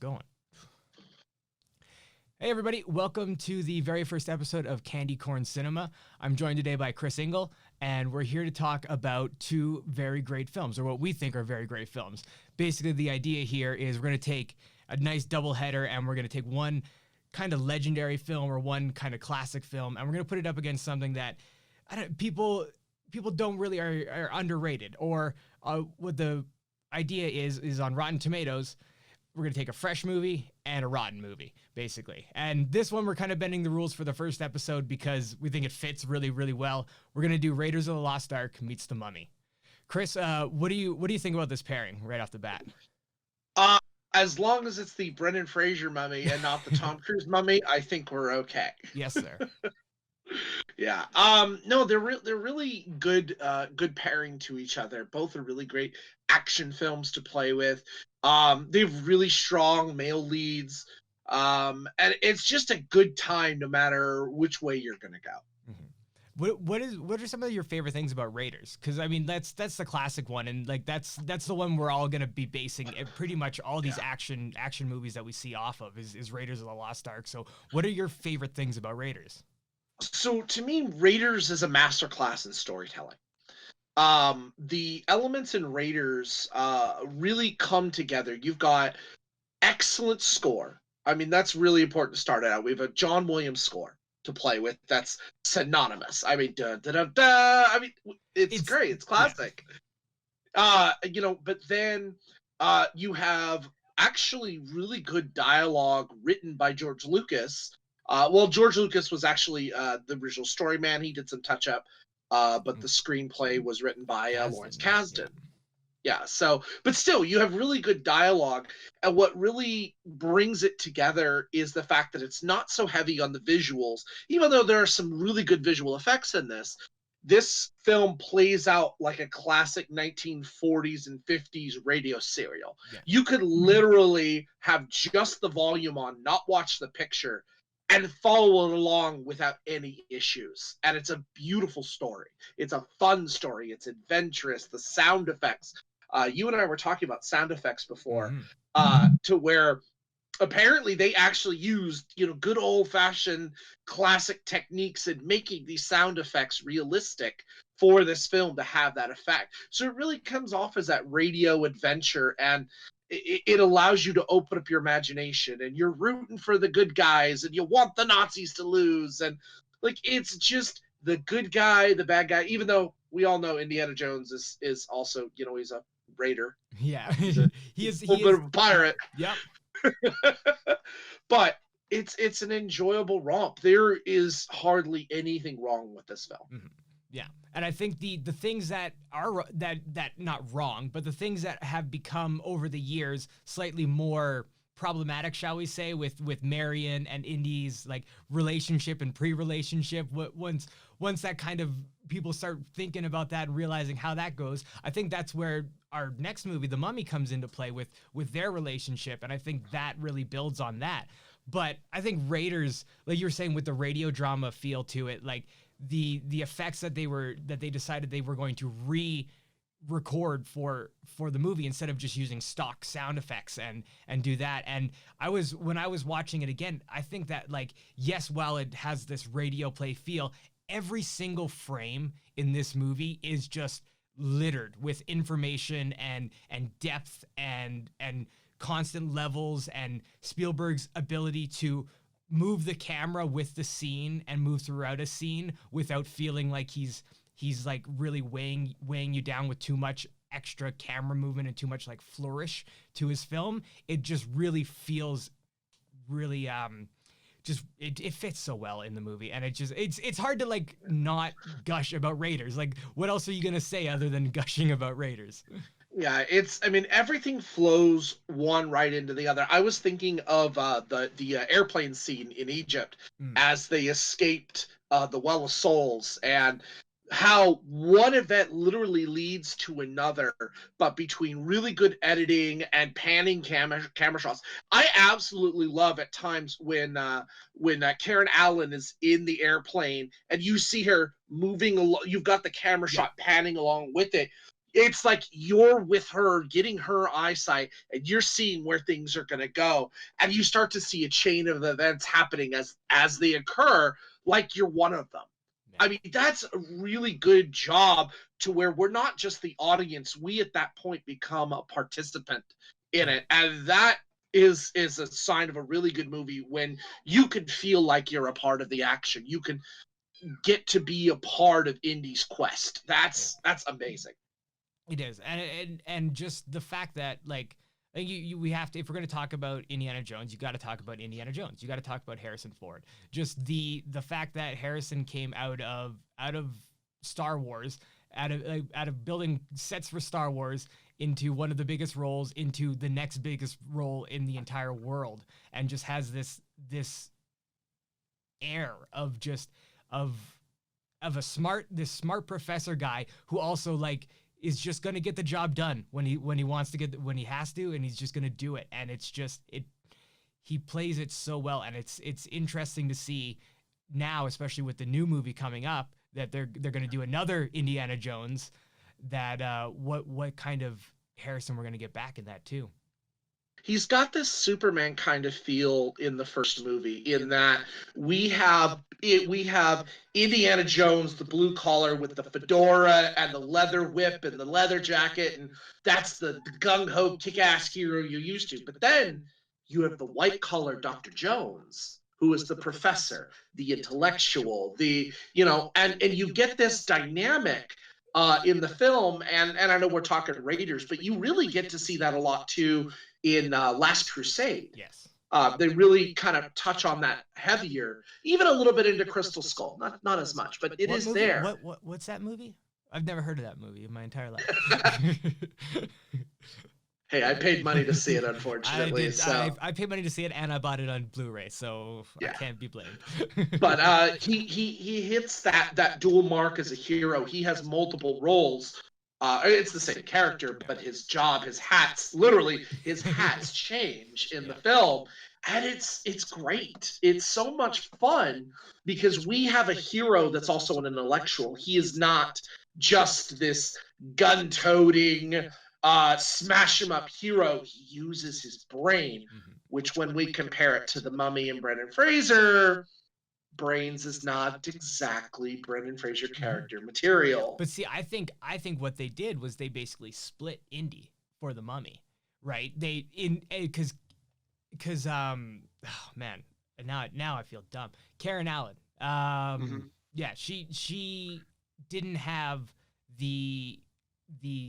going. Hey everybody, welcome to the very first episode of Candy Corn Cinema. I'm joined today by Chris Ingle, and we're here to talk about two very great films, or what we think are very great films. Basically, the idea here is we're going to take a nice double header, and we're going to take one kind of legendary film or one kind of classic film, and we're going to put it up against something that people don't really are underrated, or what the idea is on Rotten Tomatoes. We're going to take a fresh movie and a rotten movie, basically. And this one, we're kind of bending the rules for the first episode because we think it fits really, really well. We're going to do Raiders of the Lost Ark meets The Mummy. Chris, what do you think about this pairing right off the bat? As long as it's the Brendan Fraser mummy and not the Tom Cruise mummy, I think we're okay. Yes, sir. Yeah. No, they're really good pairing to each other. Both are really great action films to play with. They have really strong male leads. And it's just a good time no matter which way you're gonna go. Mm-hmm. What are some of your favorite things about Raiders? Because I mean that's the classic one, and like that's the one we're all gonna be basing pretty much all these action movies that we see off of is Raiders of the Lost Ark. So what are your favorite things about Raiders? So to me, Raiders is a masterclass in storytelling. The elements in Raiders really come together. You've got excellent score. I mean, that's really important to start out. We have a John Williams score to play with that's synonymous. I mean, da da da da. I mean, it's great. It's classic. Yeah. But then you have actually really good dialogue written by George Lucas. George Lucas was actually the original story man. He did some touch up, but the screenplay was written by Lawrence Kasdan. Yeah. So, but still, you have really good dialogue. And what really brings it together is the fact that it's not so heavy on the visuals, even though there are some really good visual effects in this. This film plays out like a classic 1940s and 50s radio serial. Yeah. You could literally have just the volume on, not watch the picture, and follow it along without any issues. And it's a beautiful story. It's a fun story. It's adventurous. The sound effects. You and I were talking about sound effects before, to where apparently they actually used, good old-fashioned classic techniques in making these sound effects realistic for this film to have that effect. So it really comes off as that radio adventure, and it allows you to open up your imagination, and you're rooting for the good guys, and you want the Nazis to lose, and like it's just the good guy, the bad guy. Even though we all know Indiana Jones is also, he's a raider. Yeah, he is a little bit of a pirate. Yep. But it's an enjoyable romp. There is hardly anything wrong with this film. Mm-hmm. Yeah. And I think the things that are that not wrong, but the things that have become over the years slightly more problematic, shall we say, with Marion and Indy's like relationship and pre-relationship. Once that kind of people start thinking about that and realizing how that goes, I think that's where our next movie, The Mummy, comes into play with their relationship, and I think that really builds on that. But I think Raiders, like you were saying, with the radio drama feel to it, like the effects that they decided they were going to record for the movie instead of just using stock sound effects and do that. And when I was watching it again, I think that, like, yes, while it has this radio play feel, every single frame in this movie is just littered with information and depth and constant levels, and Spielberg's ability to move the camera with the scene and move throughout a scene without feeling like he's like really weighing you down with too much extra camera movement and too much like flourish to his film. It just really feels really it fits so well in the movie, and it's hard to like not gush about Raiders. Like, what else are you gonna say other than gushing about Raiders? Yeah, everything flows one right into the other. I was thinking of the airplane scene in Egypt as they escaped the Well of Souls, and how one event literally leads to another, but between really good editing and panning camera shots. I absolutely love at times when Karen Allen is in the airplane and you see her moving along. You've got the camera shot panning along with it. it's like you're with her, getting her eyesight, and you're seeing where things are going to go, and you start to see a chain of events happening as they occur, like you're one of them. Yeah. I mean, that's a really good job to where we're not just the audience. We at that point become a participant in it, and that is a sign of a really good movie when you can feel like you're a part of the action. You can get to be a part of Indy's quest. That's amazing. It is, and just the fact that like we have to, if we're going to talk about Indiana Jones, you got to talk about Indiana Jones. You got to talk about Harrison Ford. Just the fact that Harrison came out of Star Wars, out of building sets for Star Wars into one of the biggest roles, into the next biggest role in the entire world, and just has this air of just of a smart professor guy who also like is just going to get the job done when he wants to when he has to, and he's just going to do it. And it's just, he plays it so well. And it's interesting to see now, especially with the new movie coming up, that they're going to do another Indiana Jones, that what kind of Harrison we're going to get back in that too. He's got this Superman kind of feel in the first movie, in that we have Indiana Jones, the blue collar with the fedora and the leather whip and the leather jacket, and that's the gung-ho kick-ass hero you're used to. But then you have the white collar Dr. Jones, who is the professor, the intellectual, and you get this dynamic in the film, and I know we're talking Raiders, but you really get to see that a lot too in Last Crusade. Yes. They really kind of touch on that heavier, even a little bit into Crystal Skull, not as much, but it is movie? there. What's that movie? I've never heard of that movie in my entire life. Hey, I paid money to see it, unfortunately. I paid money to see it, and I bought it on Blu-ray, so yeah. I can't be blamed. But he hits that dual mark as a hero. He has multiple roles. It's the same character, but his job, his hats change in the film, and it's great. It's so much fun because we have a hero that's also an intellectual. He is not just this gun-toting, smash him up hero. He uses his brain, which when we compare it to the Mummy and Brendan Fraser, brains is not exactly Brendan Fraser character material. But see, I think what they did was they basically split Indy for the Mummy, right? They because oh man, now I feel dumb. Karen Allen, yeah, she didn't have the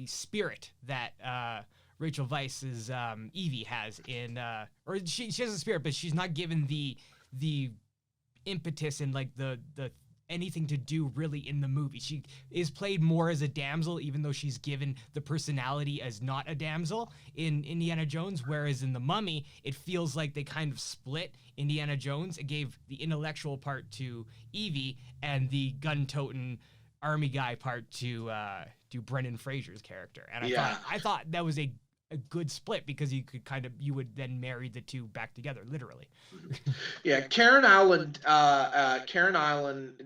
spirit that Rachel Weisz's Evie has in, or she has a spirit, but she's not given the impetus and like the anything to do really in the movie. She is played more as a damsel, even though she's given the personality as not a damsel in Indiana Jones, whereas in the Mummy it feels like they kind of split Indiana Jones. It gave the intellectual part to Evie and the gun-toting army guy part to Brendan Fraser's character. And I thought that was a good split, because you would then marry the two back together, literally. Yeah, Karen Allen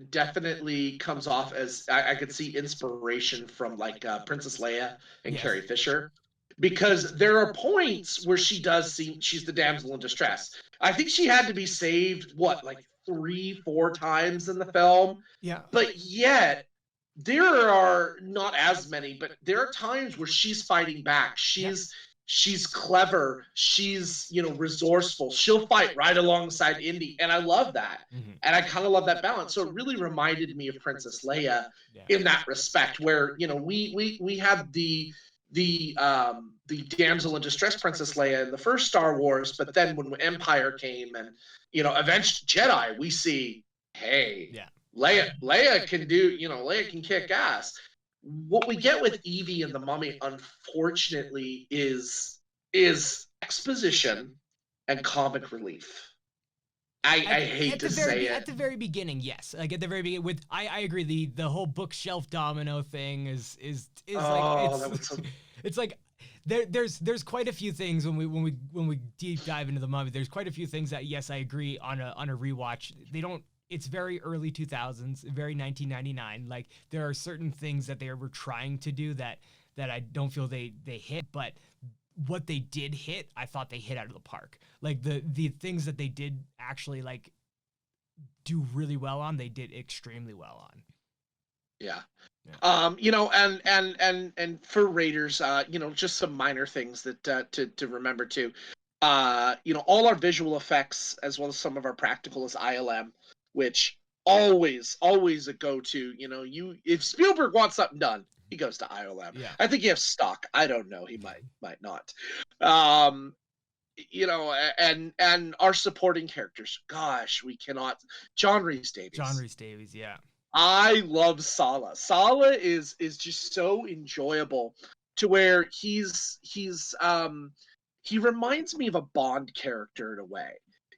definitely comes off as, I could see inspiration from like Princess Leia and Carrie Fisher, because there are points where she does seem she's the damsel in distress. I think she had to be saved like 3-4 times in the film. Yeah. But yet there are not as many, but there are times where she's fighting back. She's clever. She's, resourceful. She'll fight right alongside Indy. And I love that. And I kind of love that balance. So it really reminded me of Princess Leia in that respect, where, we have the damsel in distress Princess Leia in the first Star Wars, but then when Empire came and, Avenged Jedi, we see, hey, Leia can do, Leia can kick ass. What we get with Evie and the Mummy, unfortunately, is exposition and comic relief. I hate to say it. At the very beginning, yes. Like at the very beginning, I agree. The whole bookshelf domino thing is it's like there's quite a few things when we deep dive into the Mummy. There's quite a few things that, yes, I agree on a rewatch. It's very early 2000s, very 1999. Like there are certain things that they were trying to do that that I don't feel they hit, but what they did hit, I thought they hit out of the park. Like the things that they did actually like do really well on, they did extremely well on. Yeah. Yeah. You know, and for Raiders, you know, just some minor things that to remember too. You know, all our visual effects as well as some of our practical is ILM, which always a go-to. You know, if Spielberg wants something done, he goes to ILM. Yeah. I think he has stock. I don't know. He might not. Um, you know, and our supporting characters. Gosh, we cannot. John Rhys John Davies. Rhys Davies, yeah. I love Sala. Sala is just so enjoyable to where he reminds me of a Bond character in a way.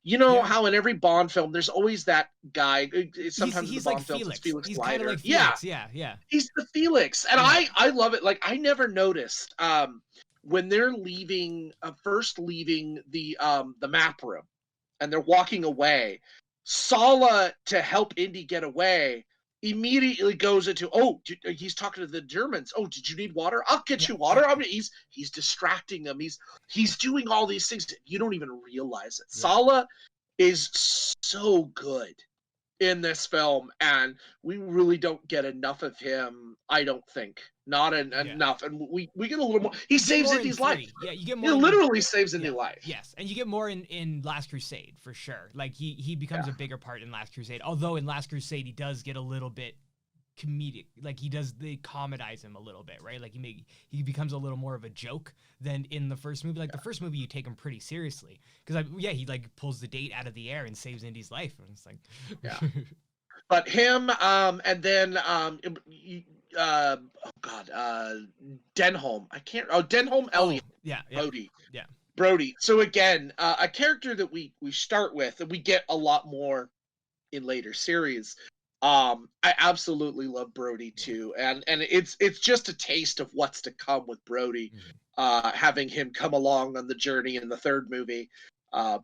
You know Yeah. how in every Bond film there's always that guy. Sometimes in the He's like Bond films it's Felix. Felix He's kind of Leiter. like Yeah, Felix. Yeah, yeah. he's the Felix, and Yeah. I love it. Like I never noticed when they're leaving, first leaving the map room, and they're walking away. Sala, to help Indy get away, immediately goes into, he's talking to the Germans. Oh, did you need water? I'll get Yeah. you water. Yeah. I mean, he's distracting them. He's doing all these things. You don't even realize it. Yeah. Sala is so good in this film, and we really don't get enough of him. I don't think not enough, and we get a little more. He saves Indy's life. Yeah, you get He more. literally saves Indy's Yeah. life. Yes, and you get more in Last Crusade for sure. Like he becomes a bigger part in Last Crusade. Although in Last Crusade he does get a little bit comedic. Like they comedize him a little bit, right? Like he becomes a little more of a joke than in the first movie. Like the first movie you take him pretty seriously because he like pulls the date out of the air and saves Indy's life, and it's like yeah. But him, and then Denholm. Denholm Elliott. Yeah. Brody. So again, a character that we start with, and we get a lot more in later series. I absolutely love Brody too, and it's just a taste of what's to come with Brody. Having him come along on the journey in the third movie,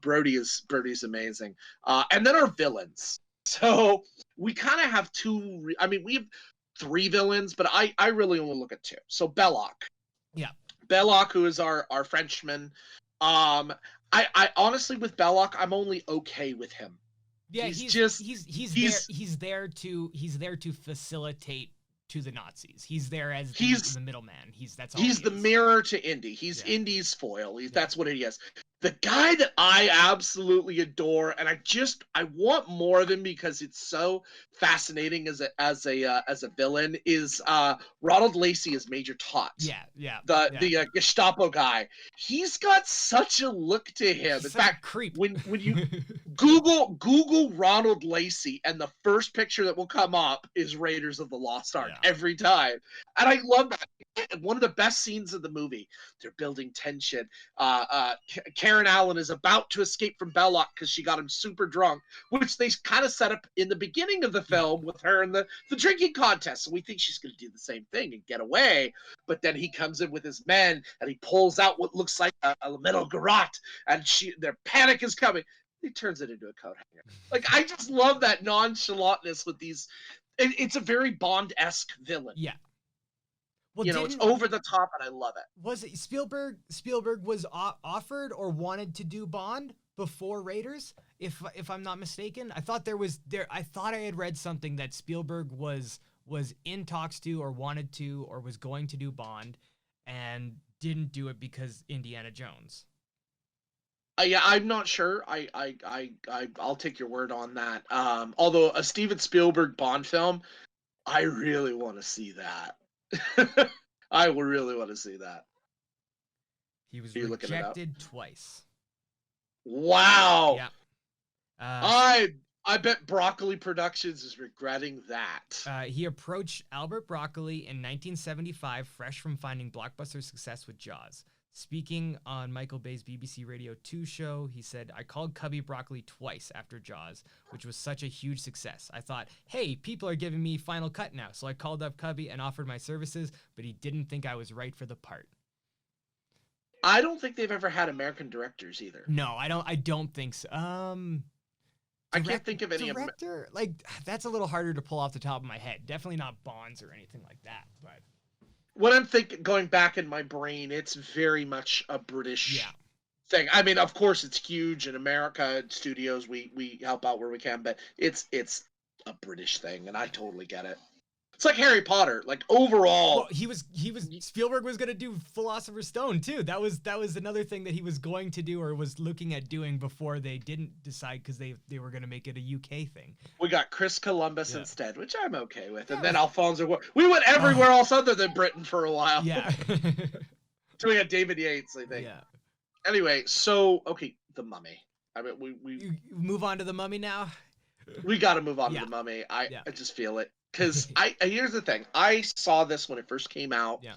Brody's amazing. And then our villains. So we kind of have two. I mean, we have three villains, but I really only look at two. So Belloc. Yeah. Belloc, who is our Frenchman. I honestly, with Belloc, I'm only okay with him. Yeah, he's there to facilitate to the Nazis. He's there as the middleman. He's the mirror to Indy. He's Indy's foil. That's what he is. The guy that I absolutely adore, and I want more of him because it's so fascinating as a villain, is Ronald Lacey as Major Tot. The Gestapo guy. He's got such a look to him. He's in fact, creep. When you Google Ronald Lacey, and the first picture that will come up is Raiders of the Lost Ark every time, and I love that. One of the best scenes of the movie. They're building tension. Karen Allen is about to escape from Belloc because she got him super drunk, which they kind of set up in the beginning of the film with her in the drinking contest. So we think she's going to do the same thing and get away. But then he comes in with his men and he pulls out what looks like a metal garrote, and their panic is coming. He turns it into a coat hanger. Like, I just love that nonchalantness with these. It's a very Bond-esque villain. Yeah. Well, it's over the top, and I love it. Was it Spielberg was offered or wanted to do Bond before Raiders? If I'm not mistaken, I thought I thought I had read something that Spielberg was in talks to or wanted to or was going to do Bond, and didn't do it because Indiana Jones. Yeah, I'm not sure. I'll take your word on that. Although a Steven Spielberg Bond film, I really want to see that. I would really want to see that. He was rejected twice. Wow. Yeah. I bet Broccoli Productions is regretting that. He approached Albert Broccoli in 1975, fresh from finding blockbuster success with Jaws. Speaking on Michael Bay's BBC Radio 2 show, he said, "I called Cubby Broccoli twice after Jaws, which was such a huge success. I thought, hey, people are giving me Final Cut now. So I called up Cubby and offered my services, but he didn't think I was right for the part." I don't think they've ever had American directors either. No, I don't think so. I can't think of any director. Like, that's a little harder to pull off the top of my head. Definitely not Bonds or anything like that, but when I'm thinking, going back in my brain, it's very much a British Yeah. thing. I mean, of course, it's huge in America studios. We help out where we can, but it's a British thing, and I totally get it. It's like Harry Potter. Like Well, overall, he was Spielberg was going to do Philosopher's Stone too. That was another thing that he was going to do or was looking at doing before they didn't decide because they were going to make it a UK thing. we got Chris Columbus Yeah. instead, which I'm okay with, Yeah, and it then was- Alfonso. We went everywhere else other than Britain for a while. yeah. So we had David Yates, I think. Yeah. Anyway, so okay, the Mummy. I mean, You move on to the Mummy now. we got to move on Yeah. to the Mummy. Yeah. I just feel it because here's the thing. I saw this when it first came out, Yeah.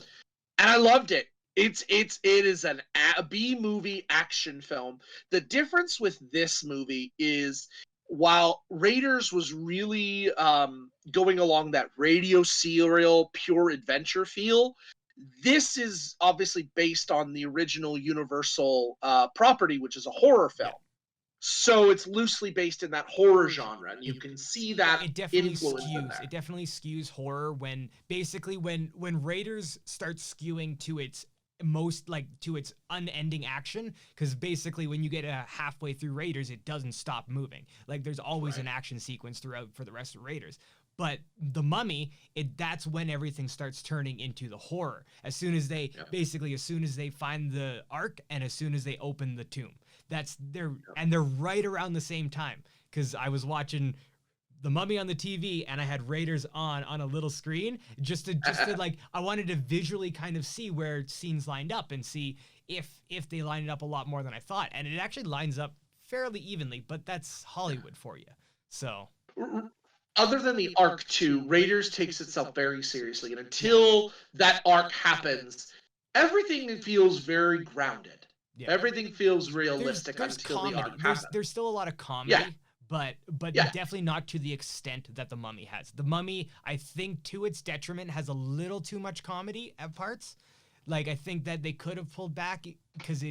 and I loved it. It is a B movie action film. The difference with this movie is while Raiders was really going along that radio serial pure adventure feel, this is obviously based on the original Universal property, which is a horror film. Yeah. So it's loosely based in that horror genre, and you can see that It definitely influence in skews. there. It definitely skews horror when basically when Raiders starts skewing to its most like to its unending action because basically when you get halfway through Raiders it doesn't stop moving. Like there's always Right. an action sequence throughout for the rest of Raiders. But the Mummy, that's when everything starts turning into the horror. As soon as they as soon as they find the Ark and as soon as they open the tomb. They're right around the same time because I was watching the Mummy on the TV and I had Raiders on a little screen just to like I wanted to visually kind of see where scenes lined up and see if they lined up a lot more than I thought, and it actually lines up fairly evenly, but that's Hollywood for you. So Other than the arc too, Raiders takes itself very seriously, and until that arc happens, everything feels very grounded. yeah. Everything feels realistic there's until comedy. the arc There's happens. there's still a lot of comedy. Yeah. But Yeah. definitely not to the extent that the Mummy has. The Mummy, I think, to its detriment, has a little too much comedy at parts. Like I think that they could have pulled back because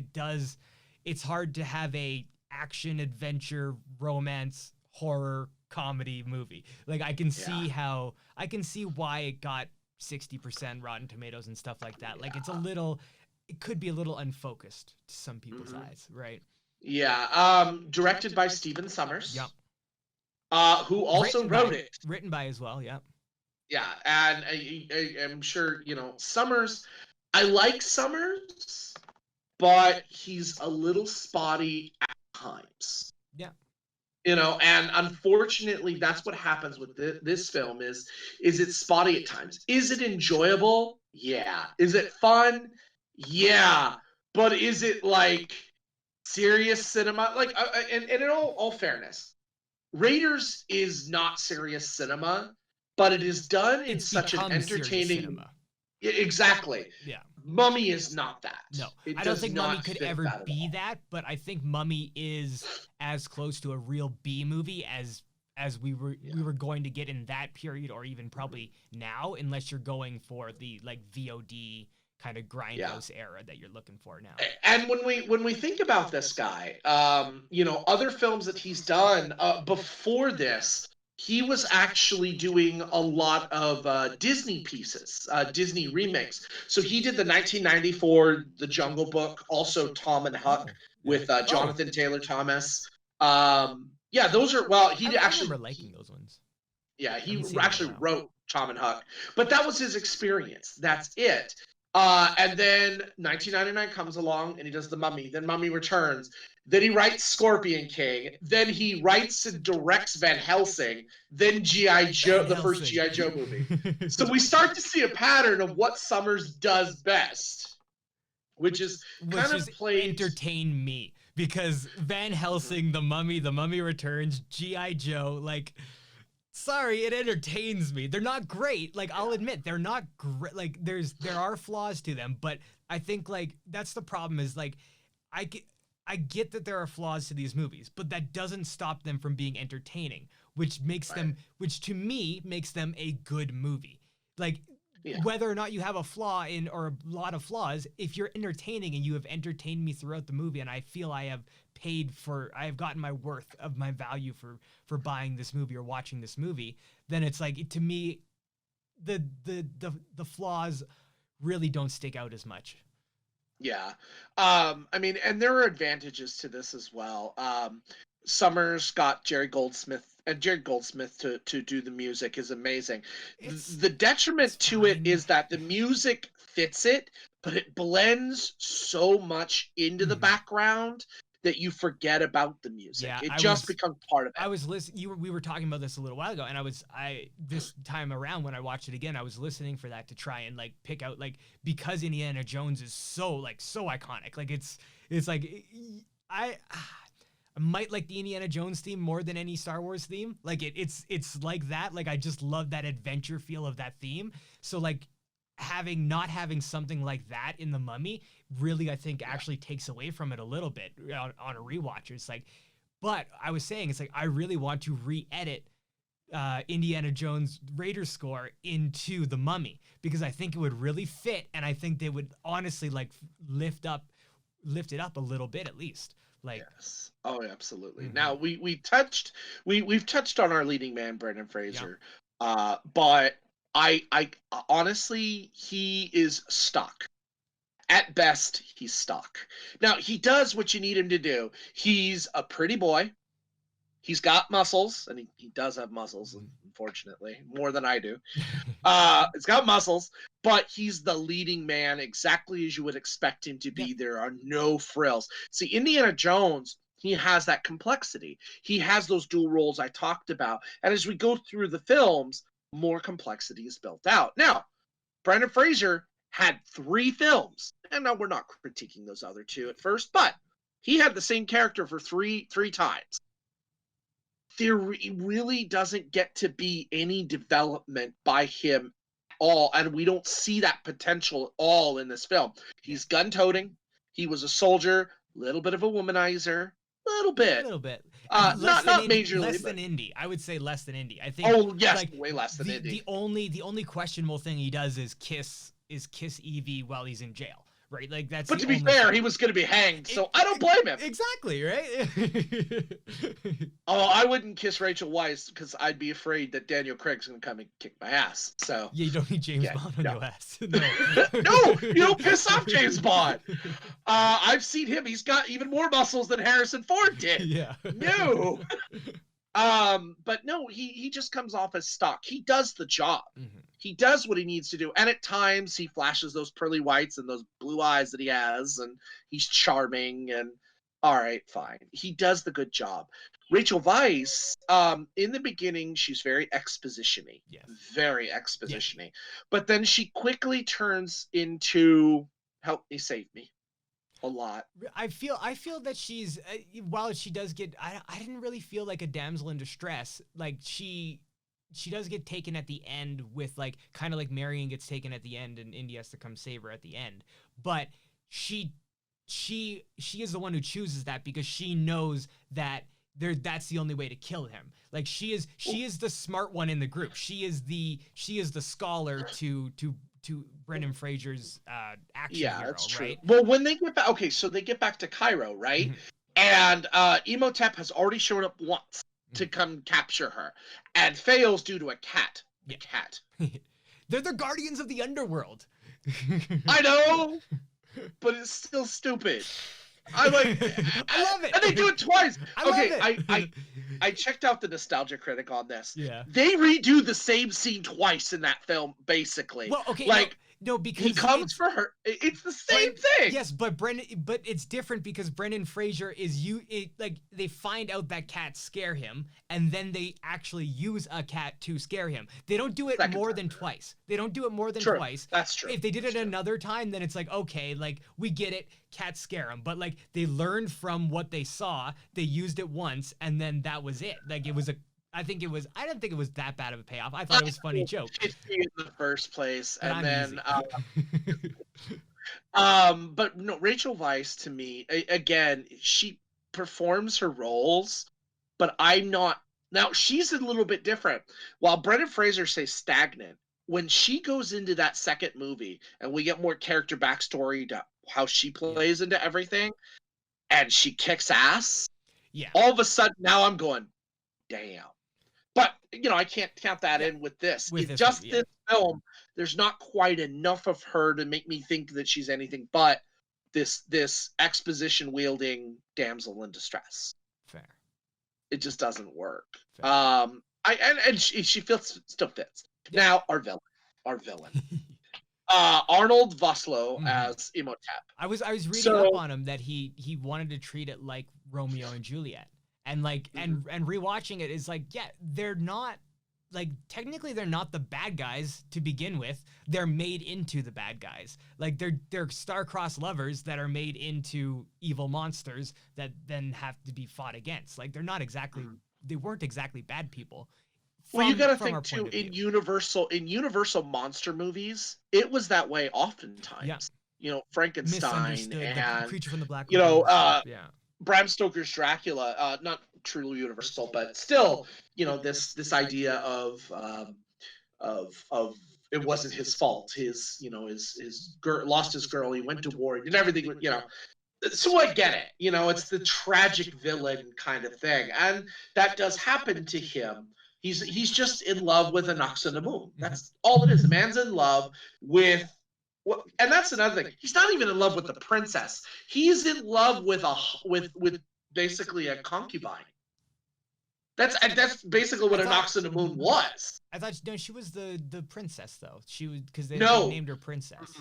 it's hard to have a action, adventure, romance, horror, comedy movie. Like I can see why it got 60% Rotten Tomatoes and stuff like that. Like it could be a little unfocused to some people's eyes, right? Yeah. Directed by Stephen Sommers. Yep. Who also wrote it. Written by as well, yeah. Yeah, and I'm sure Sommers. I like Sommers, but he's a little spotty at times. Yeah. And unfortunately, that's what happens with this film is it's spotty at times. Is it enjoyable? Yeah. Is it fun? Yeah. But is it like serious cinema? Like, and in all fairness, Raiders is not serious cinema, but it is done in such an entertaining. Yeah, exactly. Yeah. Mummy is not that. No, I don't think Mummy could ever be that, but I think Mummy is as close to a real B movie as we were going to get in that period, or even probably now, unless you're going for the like VOD kind of grindhouse era that you're looking for now. And when we think about this guy, other films that he's done before this, he was actually doing a lot of Disney pieces, Disney remakes. So he did the 1994 The Jungle Book, also Tom and Huck with Jonathan Taylor Thomas. Those are I remember liking those ones. Yeah, he actually wrote Tom and Huck, but that was his experience. That's it. And then 1999 comes along and he does The Mummy. Then Mummy Returns. Then he writes Scorpion King. Then he writes and directs Van Helsing. Then G.I. Joe, the first G.I. Joe movie. So we start to see a pattern of what Sommers does best, which is entertain me. Because Van Helsing, The Mummy Returns, G.I. Joe, like... Sorry, it entertains me. They're not great. Like, I'll admit, they're not great. Like, there are flaws to them, but I think, like, that's the problem is, like, I get that there are flaws to these movies, but that doesn't stop them from being entertaining, which to me makes them a good movie. Like, whether or not you have a flaw or a lot of flaws, if you're entertaining and you have entertained me throughout the movie and I feel I have gotten my worth of my value for buying this movie or watching this movie, then it's like, to me, the flaws really don't stick out as much. Yeah. I mean, and there are advantages to this as well. Summers got Jerry Goldsmith, and Jerry Goldsmith to do the music is amazing. It's The detriment to it fine. is that the music fits it, but it blends so much into the Mhm. background that you forget about the music. Yeah, It just becomes part of I it. was listening. We were talking about this a little while ago, and this time around when I watched it again, I was listening for that to try and like pick out like because Indiana Jones is so iconic. Like it's like I I might like the Indiana Jones theme more than any Star Wars theme. Like it's like that. Like I just love that adventure feel of that theme. So like not having something like that in the Mummy really I think Yeah. actually takes away from it a little bit on a rewatch. It's like, but I was saying it's like I really want to re-edit Indiana Jones Raiders score into the Mummy because I think it would really fit, and I think they would honestly like lift it up a little bit at least. Like, Yes. Oh, absolutely. mm-hmm. Now we've touched on our leading man, Brendan Yeah, Fraser. But I honestly he is stuck. At best, he's stuck. Now he does what you need him to do. He's a pretty boy. He's got muscles, and he does have muscles, unfortunately, more than I do. He's got muscles, but he's the leading man exactly as you would expect him to yeah, be. There are no frills. See, Indiana Jones, he has that complexity. He has those dual roles I talked about. And as we go through the films, more complexity is built out. Now, Brendan Fraser had 3 films. And no, we're not critiquing those other 2 at first, but he had the same character for three times. There really doesn't get to be any development by him at all, and we don't see that potential at all in this film. yeah. He's gun-toting. He was a soldier, little bit of a womanizer, little A bit. little bit. I mean, Not majorly, less but than Indy. I would say less than Indy. I think oh yes, like way less than Indy. the only questionable thing he does is kiss Evie while he's in jail, right? Like that's But the to be only fair, thing. he was going to be hanged, so I don't blame him. Exactly, right? Oh, I wouldn't kiss Rachel Weisz because I'd be afraid that Daniel Craig's going to come and kick my ass. So Yeah, you don't need James yeah, Bond on no. your ass. No. No, you don't piss off James Bond. I've seen him. He's got even more muscles than Harrison Ford did. Yeah. No. But no, he just comes off as stock. He does the job. Mm-hmm. He does what he needs to do. And at times he flashes those pearly whites and those blue eyes that he has, and he's charming and all right, fine. He does the good job. Rachel Weisz, in the beginning, she's very exposition-y. Yes. Very exposition-y. But then she quickly turns into help me save me a lot. I feel that she's while she does get I didn't really feel like a damsel in distress. Like she does get taken at the end with like kind of like Marion gets taken at the end and Indy has to come save her at the end. But she is the one who chooses that because she knows that that's the only way to kill him. Like she is the smart one in the group. She is the scholar to Brendan Fraser's action hero, That's true. right? Well, when they get back, okay, so they get back to Cairo, right? Mhm. And Imhotep has already shown up once to come capture her, and fails due to a cat. A Yeah. cat. They're the guardians of the underworld. I know, but it's still stupid. I like. I love it. And they do it twice. I love it. I checked out the Nostalgia Critic on this. Yeah. They redo the same scene twice in that film, basically. Well, okay, like no, because he comes for her. It's the same thing. Yes, but it's different because Brendan Fraser like they find out that cats scare him, and then they actually use a cat to scare him. They don't do it more than twice. They don't do it more than twice. That's true. If they did it another time, then it's like okay, like we get it, cats scare him. But like they learned from what they saw, they used it once, and then that was it. Like it was I didn't think it was that bad of a payoff. I thought it was a funny joke. 50 in the first place, But and then easy. but no, Rachel Weisz to me again, she performs her roles, but I'm not. Now she's a little bit different. While Brendan Fraser stays stagnant, when she goes into that second movie and we get more character backstory to how she plays into everything, and she kicks ass. Yeah. All of a sudden, now I'm going, damn. but I can't count that Yeah. in with this. With this Just movie, yeah. this film, there's not quite enough of her to make me think that she's anything but this exposition wielding damsel in distress. Fair. It just doesn't work. Fair. And she still fits. Yeah. Now our villain. Arnold Vosloo Mhm. as Imhotep. I was reading up on him that he wanted to treat it like Romeo and Juliet. And like and rewatching it is like, yeah, they're not like technically they're not the bad guys to begin with. They're made into the bad guys. Like they're star-crossed lovers that are made into evil monsters that then have to be fought against. Like they're not exactly they weren't exactly bad people. Well, you got to think too in Universal monster movies, it was that way oftentimes. Yeah. Frankenstein and the Creature from the Black Lagoon. Yeah. Bram Stoker's Dracula, not truly universal, but still, this idea of it wasn't his fault. His lost his girl. He went to war and everything. So I get it. It's the tragic villain kind of thing, and that does happen to him. He's just in love with an ox on a moon. That's all it is. The man's in love with. And that's another thing. He's not even in love with the princess. He's in love with basically a concubine. That's basically what an ox on the moon was. I thought she was the princess though. She was because they named her princess.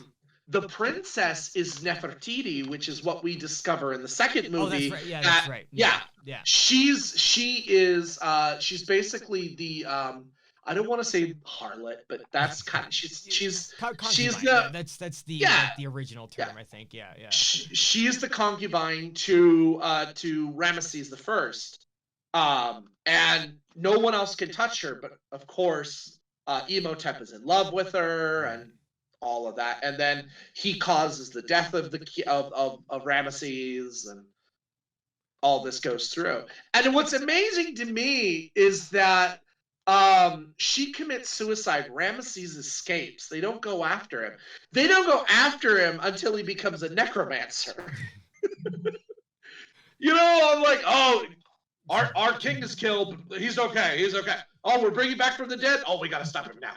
The princess is Nefertiti, which is what we discover in the second movie. Oh, that's right. Yeah, that's right. Yeah. She's basically the I don't want to say harlot, but that's kind of she's the that's the the original term, I think. Yeah. She's the concubine to Ramesses the First, and no one else can touch her. But of course, Imhotep is in love with her, and all of that, and then he causes the death of Ramesses, and all this goes through. And what's amazing to me is that she commits suicide. Ramesses escapes. They don't go after him. They don't go after him until he becomes a necromancer. I'm like, oh, our king is killed. He's okay. Oh, we're bringing back from the dead. Oh, we got to stop him now.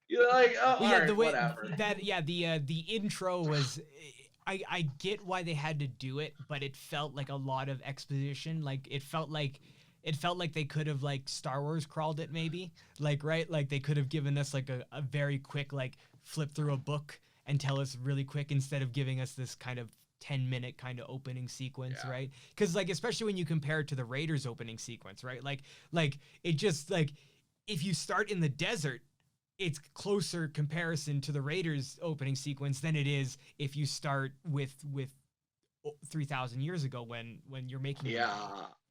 You're like, oh, well, all right, whatever. The intro was. I get why they had to do it, but it felt like a lot of exposition. Like it felt like they could have like Star Wars crawled it maybe. Like right, like they could have given us like a very quick like flip through a book and tell us really quick instead of giving us this kind of 10-minute kind of opening sequence, right? Because like especially when you compare it to the Raiders opening sequence, right? Like it just like if you start in the desert, it's closer comparison to the Raiders opening sequence than it is if you start with 3,000 years ago when you're making. Yeah,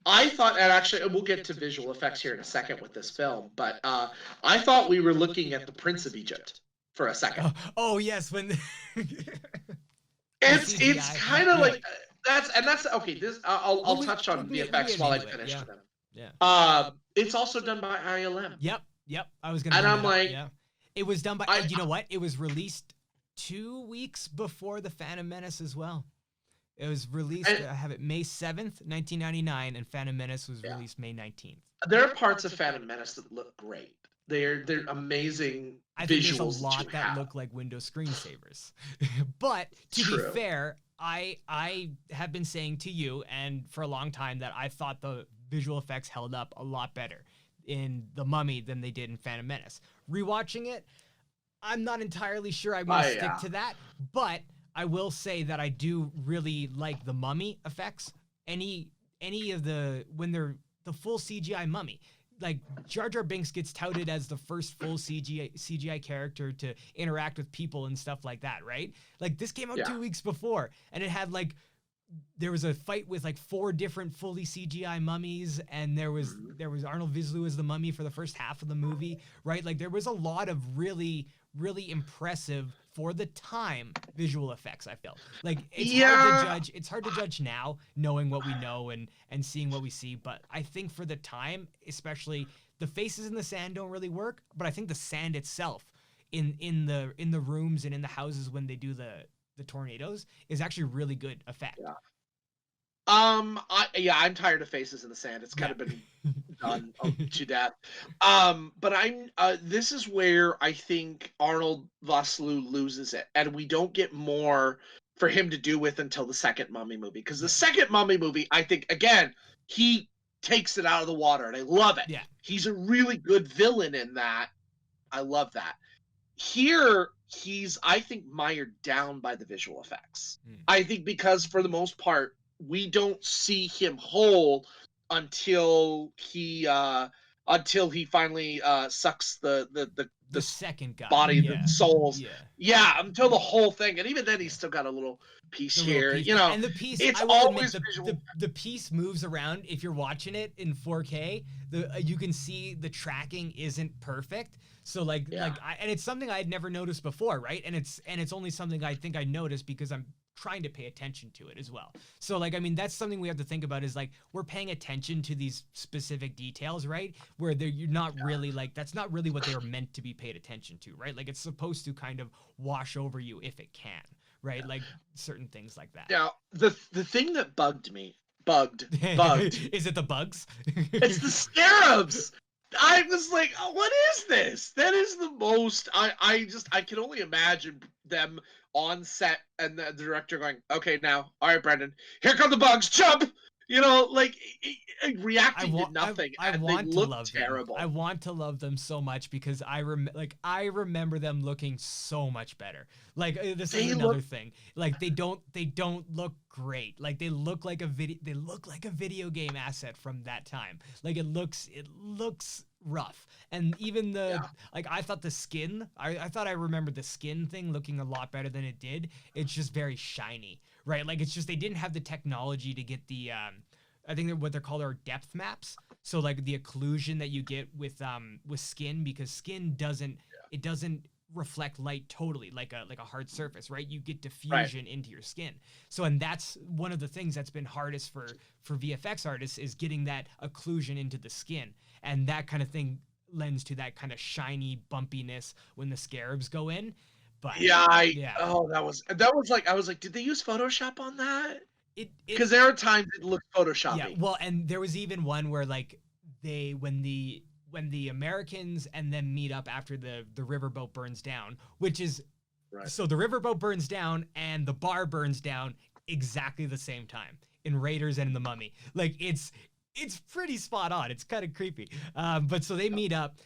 I thought, and actually we'll get to visual effects here in a second with this film, but I thought we were looking at the Prince of Egypt for a second. Oh yes, when it's kind of like that's okay. This I'll touch on VFX while I finish them. Yeah. It's also done by ILM. Yep. I was gonna. And I'm like, it was done by. You know what? It was released 2 weeks before the Phantom Menace as well. It was released. I have it May 7th, 1999, and Phantom Menace was released May 19th. There are parts of Phantom Menace that look great. They're amazing. I think there's a lot that look like Windows screensavers. But to be fair, I have been saying to you and for a long time that I thought the visual effects held up a lot better in The Mummy than they did in Phantom Menace. Rewatching it, I'm not entirely sure I'm going to stick to that, but I will say that I do really like the Mummy effects. Any of when they're the full CGI Mummy. Like Jar Jar Binks gets touted as the first full CGI character to interact with people and stuff like that, right? Like this came out 2 weeks before, and it had like there was a fight with like 4 different fully CGI mummies, and there was Arnold Vosloo as the mummy for the first half of the movie, right? Like there was a lot of really impressive for the time visual effects. I felt like it's hard to judge now knowing what we know and seeing what we see, but I think for the time, especially the faces in the sand don't really work, but I think the sand itself in the rooms and in the houses when they do the tornadoes is actually really good effect. I'm tired of faces in the sand. It's kind of been done to death. But this is where I think Arnold Vosloo loses it, and we don't get more for him to do with until the second Mummy movie. Because the second Mummy movie, I think, again, he takes it out of the water, and I love it. Yeah. He's a really good villain in that. I love that. Here, he's, I think, mired down by the visual effects. I think because, for the most part, we don't see him whole until he finally sucks the second guy. body, the souls. Yeah. Until the whole thing, and even then, he's still got a little piece here. Piece. You know, and the piece, it's I will always admit, the piece moves around. If you're watching it in 4K, you can see the tracking isn't perfect. So and it's something I had never noticed before, right? And it's only something I think I noticed because I'm trying to pay attention to it as well. So that's something we have to think about is we're paying attention to these specific details, right? Where you're not really that's not really what they were meant to be paid attention to, right? It's supposed to kind of wash over you if it can, right? Certain things like that. Now, the thing that bugged Is it the bugs? It's the scarabs. I was like, oh, what is this? That is the most. I can only imagine them on set and the director going, okay, now, all right, Brendan, here come the bugs, jump. Reacting to nothing. I want to love terrible. them. I want to love them so much because I remember them looking so much better. This is another thing. They don't look great. They look like a video game asset from that time. It looks rough. And even I thought the skin, I thought I remembered the skin thing looking a lot better than it did. It's just very shiny, right? It's just they didn't have the technology to get the I think what they're called are depth maps. So the occlusion that you get with skin, because skin doesn't reflect light totally like a hard surface, right? You get diffusion into your skin. So, and that's one of the things that's been hardest for VFX artists is getting that occlusion into the skin. And that kind of thing lends to that kind of shiny bumpiness when the scarabs go in. But that was I was like, did they use Photoshop on that? Because there are times it looks Photoshoppy. Yeah, well, and there was even one where when the Americans and them meet up after the riverboat burns down, which is so the riverboat burns down and the bar burns down exactly the same time in Raiders and in the Mummy. It's pretty spot on. It's kind of creepy. But so they meet up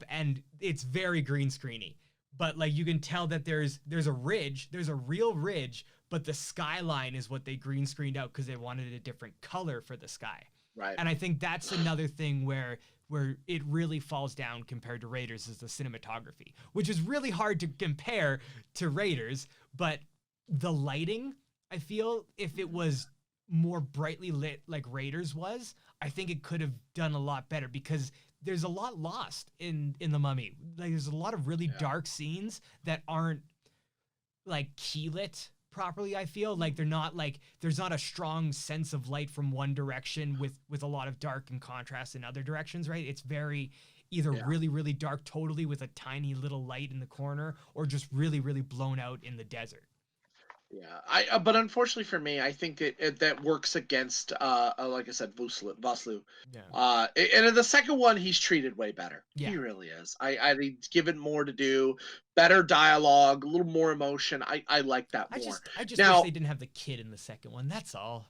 and it's very green screeny. But you can tell that there's a ridge, there's a real ridge, but the skyline is what they green screened out because they wanted a different color for the sky. Right. And I think that's another thing where it really falls down compared to Raiders is the cinematography, which is really hard to compare to Raiders, but the lighting, I feel if it was more brightly lit like Raiders was, I think it could have done a lot better because there's a lot lost in the Mummy. There's a lot of really dark scenes that aren't key lit properly. I feel they're not there's not a strong sense of light from one direction with a lot of dark and contrast in other directions, right? It's very either really, really dark totally with a tiny little light in the corner or just really, really blown out in the desert. Yeah, but unfortunately for me, I think that works against, like I said, Vosloo. Yeah. And in the second one, he's treated way better. Yeah. He really is. I think he's given more to do, better dialogue, a little more emotion. I like that more. I just wish they didn't have the kid in the second one. That's all.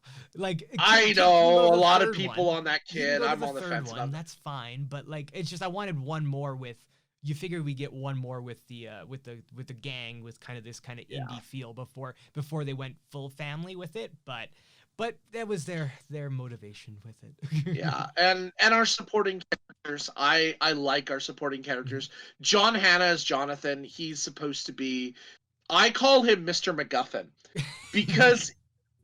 I know a lot of people on that kid. I'm on the fence about that. That's fine, but it's just I wanted one more with. You figure we get one more with the gang with kind of this kind of indie feel before they went full family with it, but that was their motivation with it. Yeah, and our supporting characters, I like our supporting characters. John Hannah as Jonathan, he's supposed to be, I call him Mr. MacGuffin because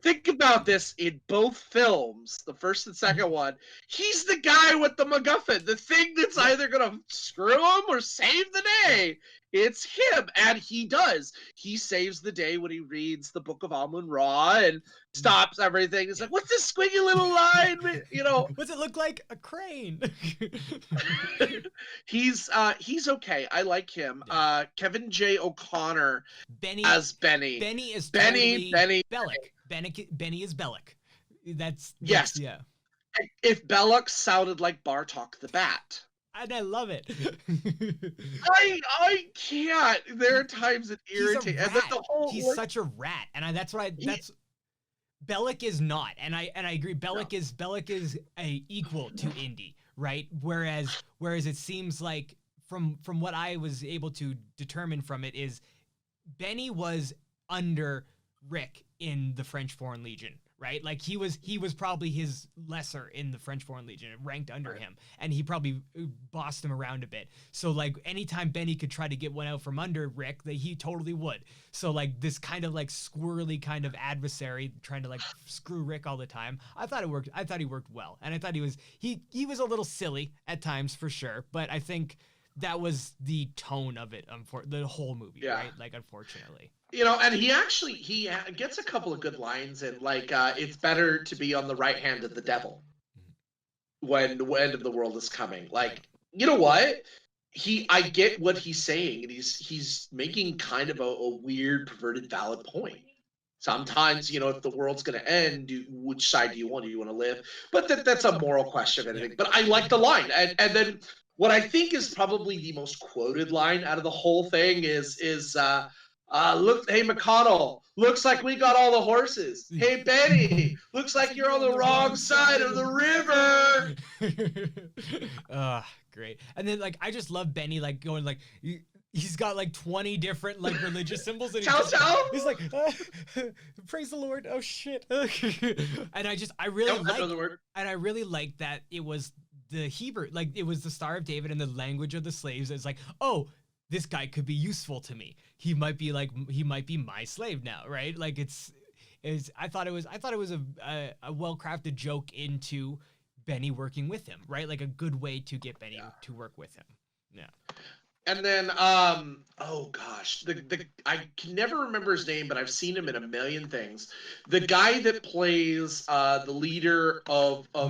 think about this, in both films, the first and second one, he's the guy with the MacGuffin, the thing that's either going to screw him or save the day. It's him, and he does. He saves the day when he reads the Book of Amun-Ra and stops everything. It's what's this squiggy little line? What's it look like? A crane. He's okay. I like him. Yeah. Kevin J. O'Connor as Benny. Benny is totally Bellick. Benny is Bellick. That's yeah. if Belloc sounded like Bartok the Bat. And I love it. I can't. There are times it He's a irritates, and then rat. the whole He's such a rat, and that's Bellic is not, and I agree. Bellic is a equal to Indy, right? Whereas it seems like from what I was able to determine from it is Benny was under Rick in the French Foreign Legion, right? Like he was probably his lesser in the French Foreign Legion, ranked under him, and he probably bossed him around a bit. So like anytime Benny could try to get one out from under Rick, that he totally would. So like this kind of like squirrely kind of adversary trying to like screw Rick all the time. I thought it worked. I thought he worked well, and I thought he was a little silly at times for sure, but I think that was the tone of it, the whole movie, right? Like, unfortunately. And he gets a couple of good lines, and like, it's better to be on the right hand of the devil when the end of the world is coming. Like, you know what? I get what he's saying, and he's making kind of a weird, perverted, valid point. Sometimes, if the world's going to end, which side do you want? Do you want to live? But that's a moral question and anything. But I like the line. And then what I think is probably the most quoted line out of the whole thing is look, hey, McConnell, looks like we got all the horses. Hey, Benny, looks like you're on the wrong side of the river. Great. And then, like, I just love Benny, like, going, like, he's got, like, 20 different, like, religious symbols. And he's like, praise the Lord. Oh, shit. And I really like that it was the Hebrew, like, it was the Star of David and the language of the slaves. It's like, oh, this guy could be useful to me. He might be my slave now, right? Like I thought it was a well-crafted joke into Benny working with him, right? Like a good way to get Benny to work with him. Yeah. And then, oh gosh, I can never remember his name, but I've seen him in a million things. The guy that plays the leader of the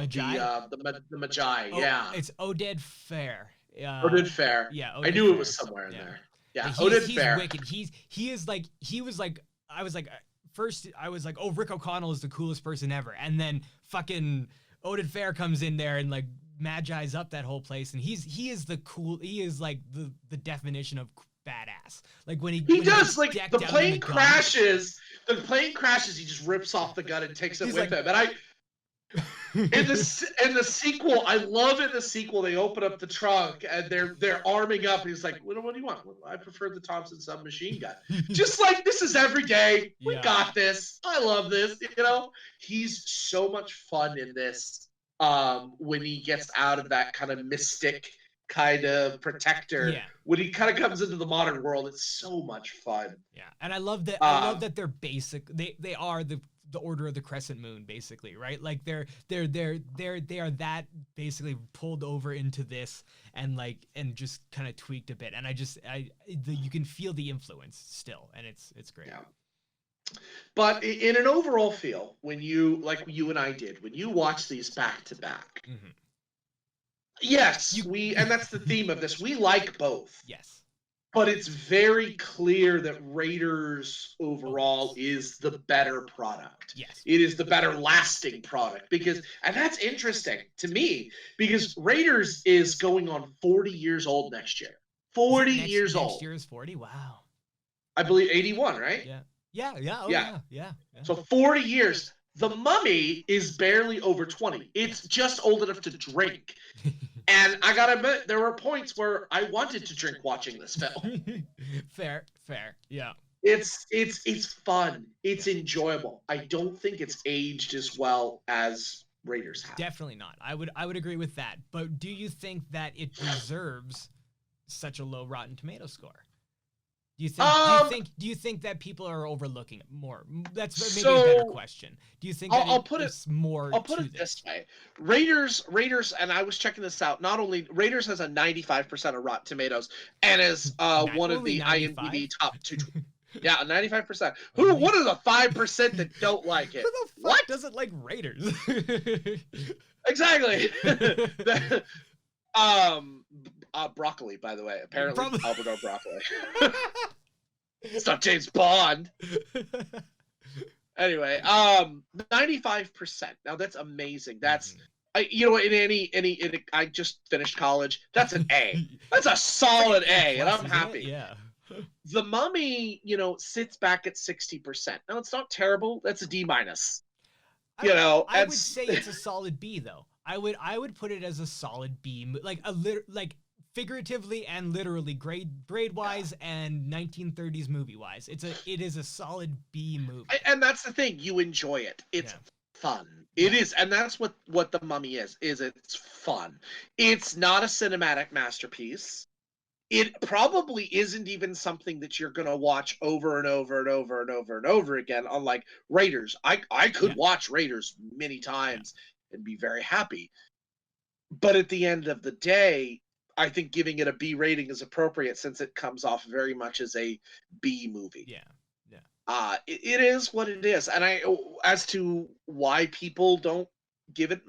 Magi. It's Oded Fair. Oded Fair. Yeah, I knew it was somewhere in there. Yeah, Oded Fair. He's wicked. He was like, I was like, first I was like, oh, Rick O'Connell is the coolest person ever, and then fucking Oded Fair comes in there and like Magi's up that whole place, and he is like the definition of badass. Like when he does, like, the plane crashes, he just rips off the gun and takes it with him. And in the sequel, I love in the sequel they open up the trunk and they're arming up. And he's like, what do you want? Well, I prefer the Thompson submachine gun. Just like, this is every day. We got this. I love this. He's so much fun in this. When he gets out of that kind of mystic kind of protector, when he kind of comes into the modern world, it's so much fun. Yeah, and I love that they're basic. They are the Order of the Crescent Moon, basically, right? Like they are that basically pulled over into this and just kind of tweaked a bit. And you can feel the influence still, and it's great. Yeah. But in an overall feel, when you, like you and I did, when you watch these back to back, yes, and that's the theme of this. We like both. Yes. But it's very clear that Raiders overall is the better product. Yes. It is the better lasting product and that's interesting to me because Raiders is going on 40 years old next year. 40 years old. Next year is 40? Wow. I believe 81, right? Yeah. Yeah. Oh, yeah. So 40 years. The Mummy is barely over 20. It's just old enough to drink. And I gotta admit, there were points where I wanted to drink watching this film. Fair. Yeah. It's fun. It's enjoyable. I don't think it's aged as well as Raiders have. Definitely not. I would agree with that. But do you think that it deserves such a low Rotten Tomato score? Do you think that people are overlooking it more? That's maybe a better question. Do you think that I'll put it this way. Raiders, and I was checking this out. Not only Raiders has a 95% of Rotten Tomatoes and is one of the 95? IMDb top 2. Yeah, 95%. What are the 5% that don't like it? Who the fuck doesn't like Raiders? Exactly. Broccoli, by the way. Apparently, Alberto Broccoli. It's not James Bond. Anyway, 95%. Now that's amazing. That's I just finished college. That's an A. That's a solid A A, and plus, I'm isn't it? happy. Yeah. The Mummy, sits back at 60%. Now it's not terrible. That's a D minus. I, I would That's say it's a solid B though. I would put it as a solid B, like like figuratively and literally grade yeah. wise and 1930s movie wise. It is a solid B movie. And that's the thing. You enjoy it. It's Yeah. fun. It Yeah. is, and that's what the Mummy is. It's fun. It's not a cinematic masterpiece. It probably isn't even something that you're gonna watch over and over and over and over and over again. Unlike Raiders, I could Yeah. watch Raiders many Yeah. times and be very happy. But at the end of the day, I think giving it a B rating is appropriate since it comes off very much as a B movie. Yeah. Yeah. It is what it is, and as to why people don't give it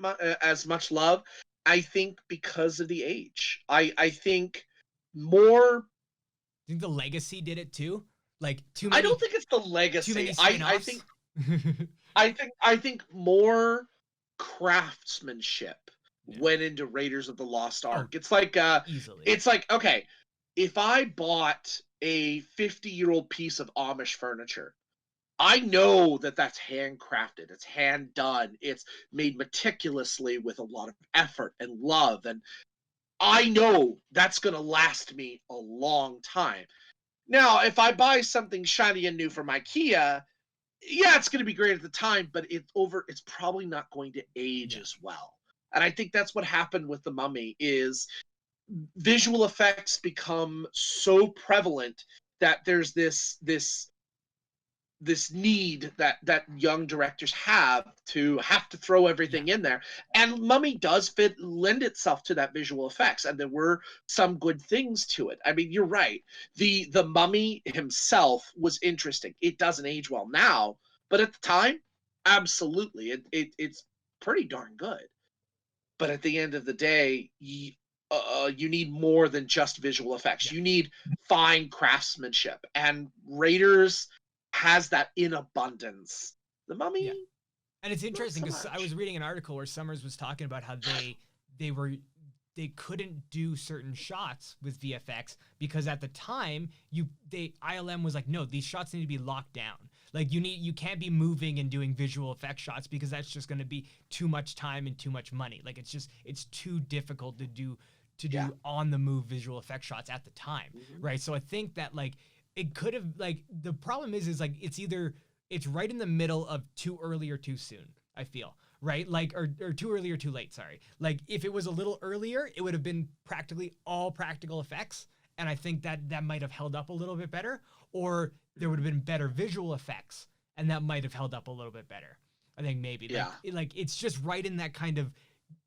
as much love, I think because of the age. I think more. I think the legacy did it too. Like I don't think it's the too legacy. many I spin-offs. think I think more craftsmanship Yeah. went into Raiders of the Lost Oh, Ark. easily. It's like, okay, if I bought a 50-year-old piece of Amish furniture, I know that that's handcrafted, it's hand done, it's made meticulously with a lot of effort and love, and I know that's going to last me a long time. Now, if I buy something shiny and new from IKEA, yeah, it's going to be great at the time, but it's probably not going to age Yeah. as well. And I think that's what happened with the Mummy is visual effects become so prevalent that there's this need that young directors have to throw Yeah. everything in there, and Mummy does lend itself to that visual effects, and there were some good things to it. I mean, you're right, the Mummy himself was interesting. It doesn't age well now, but at the time, absolutely, it's pretty darn good. But at the end of the day, you need more than just visual effects. Yeah. You need fine craftsmanship, and Raiders has that in abundance. The Yeah. Mummy, And it's not interesting so because I was much. reading an article where Summers was talking about how they were they couldn't do certain shots with VFX because at the time ILM was like, no, these shots need to be locked down. Like you can't be moving and doing visual effect shots because that's just going to be too much time and too much money. Like it's too difficult to do Yeah. on the move visual effect shots at the time, Mm-hmm. right? So I think that like it could have like the problem is like it's right in the middle of too early or too soon, I feel, right? Like, or too early or too late, sorry. Like, if it was a little earlier, it would have been practically all practical effects. And I think that might have held up a little bit better, or there would have been better visual effects, and that might have held up a little bit better. I think maybe. Yeah. Like it's just right in that kind of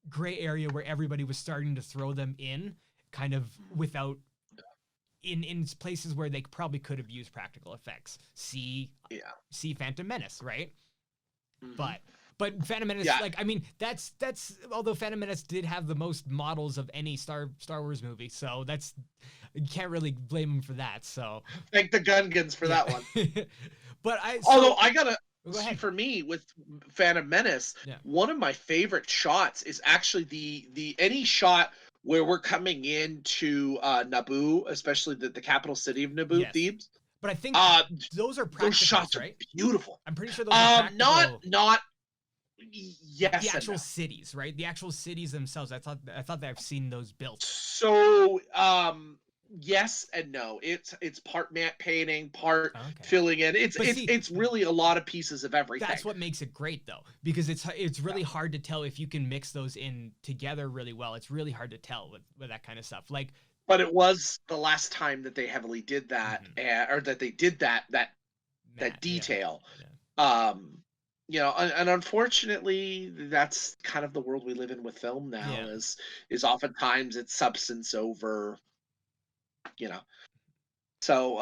gray area where everybody was starting to throw them in, kind of without in places where they probably could have used practical effects. Yeah. See Phantom Menace, right? Mm-hmm. But Phantom Menace, Yeah. like I mean, that's although Phantom Menace did have the most models of any Star Wars movie, so that's you can't really blame him for that. So Thank the Gungans for yeah, that one. but Although I gotta go see, ahead. for me with Phantom Menace, Yeah. one of my favorite shots is actually the any shot where we're coming into Naboo, especially the capital city of Naboo, Yes, Thebes. but I think Uh, those are those practicals, shots are right? beautiful. I'm pretty sure those are Not practical. not The yes and actual no. cities, right? The actual cities themselves. I thought that I've seen those built. So yes and no. It's part matte painting, part Okay. filling in. It's But it's see, it's really a lot of pieces of everything. that's what makes it great though, because it's really hard to tell if you can mix those in together really well. It's really hard to tell with that kind of stuff. Like, But it was the last time that they heavily did that, or that they did that Matt, yeah, detail. yeah, Um, and unfortunately, that's kind of the world we live in with film now. yeah, Is oftentimes it's substance over, you know. So,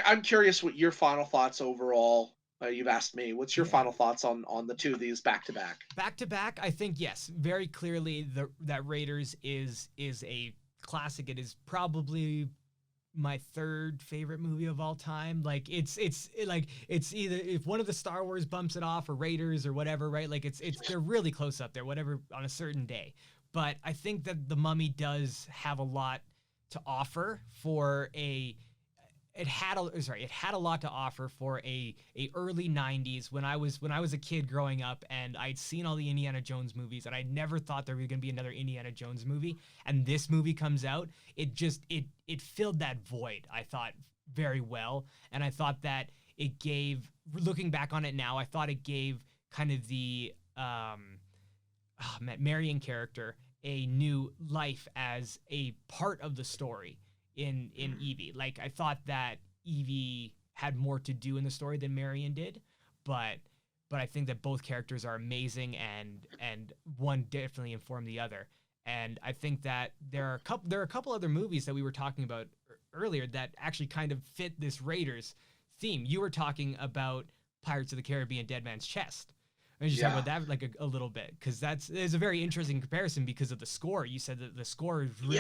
I'm curious what your final thoughts overall. You've asked me. What's your yeah. final thoughts on the two of these back to back? Back to back, I think yes, very clearly that Raiders is a classic. It is probably my third favorite movie of all time. Like it's either if one of the Star Wars bumps it off or Raiders or whatever, right? Like it's they're really close up there, whatever on a certain day. But I think that The Mummy does have a lot to offer for a it had a lot to offer for a early 90s when I was a kid growing up, and I'd seen all the Indiana Jones movies, and I never thought there was going to be another Indiana Jones movie, and this movie comes out. It filled that void, I thought, very well. And I thought that it gave, looking back on it now, I thought it gave kind of the Marion character a new life as a part of the story in Evie. Like, I thought that Evie had more to do in the story than Marion did, but I think that both characters are amazing, and one definitely informed the other. And I think that there are a couple other movies that we were talking about earlier that actually kind of fit this Raiders theme. You were talking about Pirates of the Caribbean: Dead Man's Chest. I was just talking about that like a little bit, because there's a very interesting comparison because of the score. You said that the score is really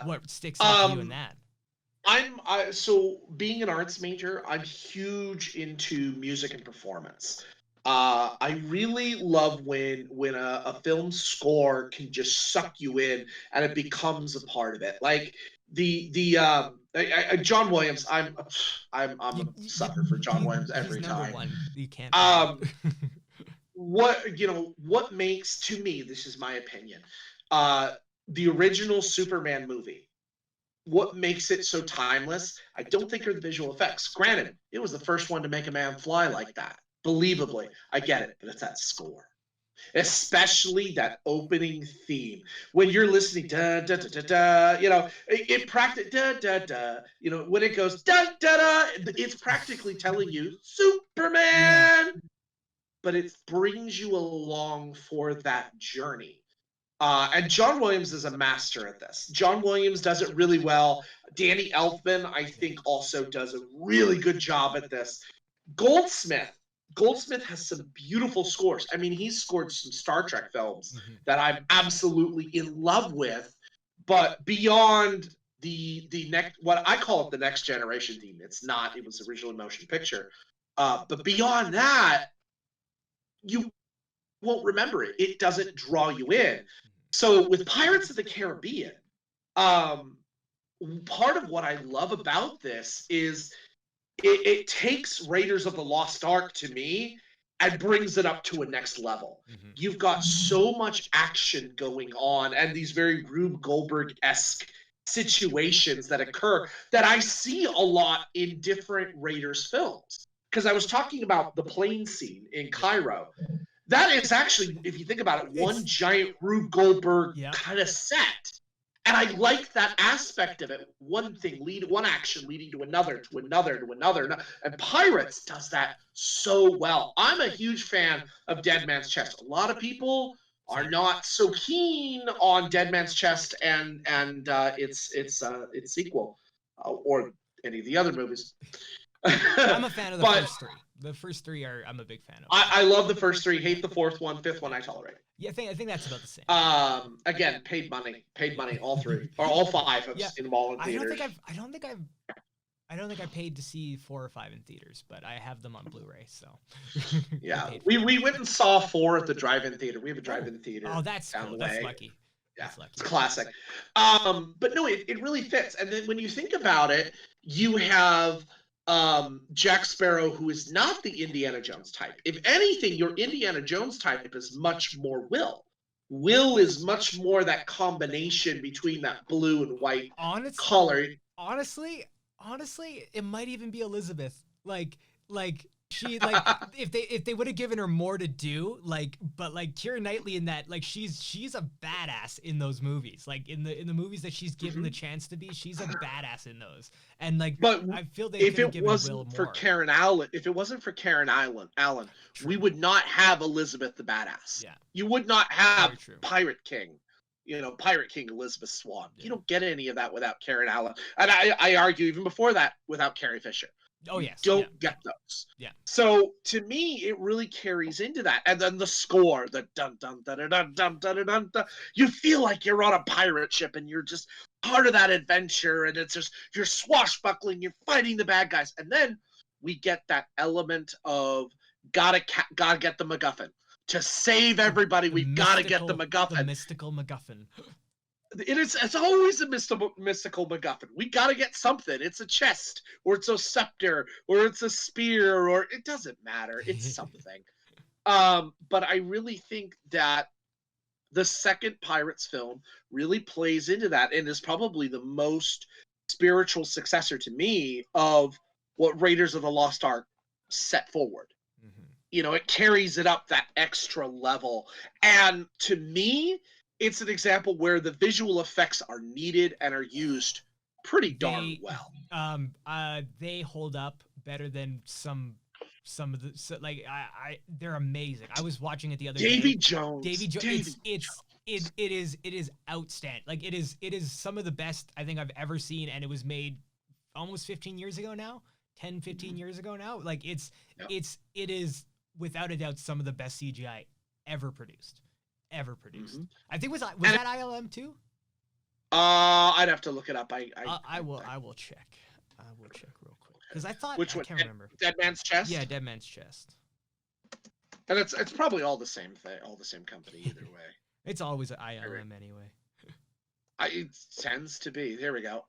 what sticks out to you in that. So being an arts major, I'm huge into music and performance. I really love when a film score can just suck you in and it becomes a part of it. Like John Williams, I'm a sucker for John Williams every time. One. You can't. What makes, to me, this is my opinion, the original Superman movie, what makes it so timeless, I don't think are the visual effects. Granted, it was the first one to make a man fly like that, believably. I get it, but it's that score. Especially that opening theme. When you're listening, da da da da da, it practically da da da, when it goes da da da, it's practically telling you Superman, but it brings you along for that journey. And John Williams is a master at this. John Williams does it really well. Danny Elfman, I think, also does a really good job at this. Goldsmith has some beautiful scores. I mean, he's scored some Star Trek films that I'm absolutely in love with. But beyond the next, what I call it, the Next Generation theme. It's not. It was originally a motion picture. But beyond that, you won't remember it. It doesn't draw you in. So with Pirates of the Caribbean, part of what I love about this is it takes Raiders of the Lost Ark, to me, and brings it up to a next level. You've got so much action going on and these very Rube Goldberg-esque situations that occur that I see a lot in different Raiders films. Because I was talking about the plane scene in Cairo. That is actually, if you think about it, one giant Rube Goldberg kind of set. And I like that aspect of it. One action leading to another, to another, to another. And Pirates does that so well. I'm a huge fan of Dead Man's Chest. A lot of people are not so keen on Dead Man's Chest and its sequel, or any of the other movies. I'm a fan of the first three. The first three I'm a big fan of. I love the first three. Hate the fourth one. Fifth one I tolerate. Yeah, I think that's about the same. Again, paid money, all three or all five. I've seen them all in theaters. I don't think I paid to see 4 or 5 in theaters, but I have them on Blu-ray. So yeah, we went and saw 4 at the drive-in theater. We have a drive-in theater. Oh, that's cool. That's lucky. Yeah, it's classic. But no, it really fits. And then when you think about it, you have Jack Sparrow, who is not the Indiana Jones type. If anything, your Indiana Jones type is much more Will. Will is much more that combination between that blue and white color. Honestly, it might even be Elizabeth. Like she if they would have given her more to do, but Keira Knightley in that, she's a badass in those movies. Like in the movies that she's given the chance to be, she's a badass in those. And but I feel they if it wasn't for Karen Allen, we would not have Elizabeth the badass. Yeah, you would not have Pirate King. Pirate King Elizabeth Swann. Yeah. You don't get any of that without Karen Allen. And I argue even before that without Carrie Fisher. Oh You yes, yeah, don't yeah, get those. yeah. So to me, it really carries into that. And then the score, the dun dun dun dun dun dun dun dun dun. You feel like you're on a pirate ship and you're just part of that adventure. And it's just you're swashbuckling, you're fighting the bad guys, and then we get that element of gotta get the MacGuffin to save everybody. We've got to get the The MacGuffin. mystical MacGuffin. It's always a mystical MacGuffin. We gotta get something. It's a chest, or it's a scepter, or it's a spear, or it doesn't matter. It's something. But I really think that the second Pirates film really plays into that and is probably the most spiritual successor to me of what Raiders of the Lost Ark set forward. Mm-hmm. You know, it carries it up that extra level. And to me, it's an example where the visual effects are needed and are used pretty darn well. They hold up better than some of the like they're amazing. I was watching it the other day. Davy Jones. It is outstanding. Like it is some of the best I think I've ever seen, and it was made almost 15 years ago now. 10, 15 years ago now. Like it is without a doubt some of the best CGI ever produced. Mm-hmm. I think was that ILM too? I'd have to look it up. I will check. I will check real quick because I thought Which I one? can't remember. Dead Man's Chest. Yeah, Dead Man's Chest. And it's probably all the same thing, all the same company either way. It's always an ILM anyway. It tends to be. There we go.